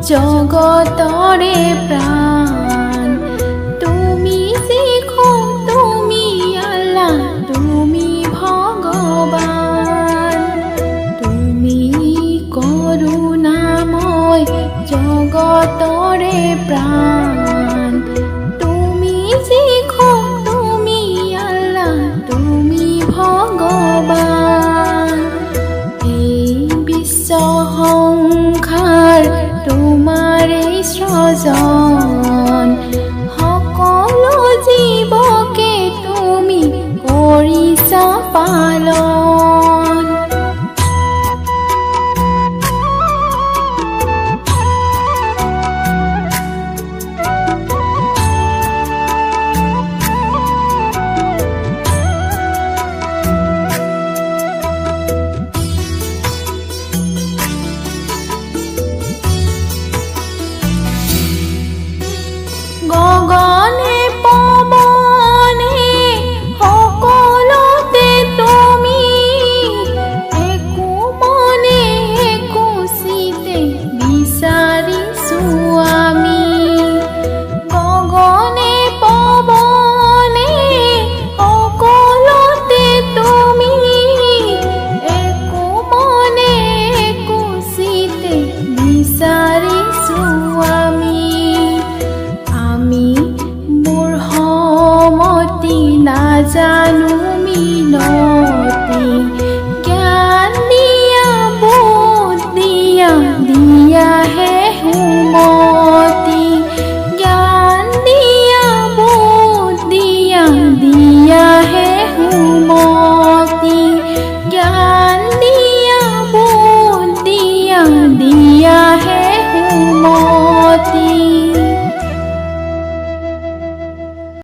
জগতৰে প্ৰাণ তুমি যিখন তুমি আল্লাহ তুমি ভগৱান তুমি করুণাময় জগতৰে প্ৰাণ তুমি যিখন তুমি আল্লাহ তুমি ভগৱান এই বিশ্ব সংসাৰ তোমাৰে সৃজন সকলো জীৱকে তুমি কৰিছা পালন গগনে পবনে সকলোতে তুমি একো মনে একো চিতে বিচাৰিছো আমি গগনে পবনে সকলোতে তুমি একো মনে একো চিতে বিচাৰিছো আমি মূৰ্খমতি নাজানো মিল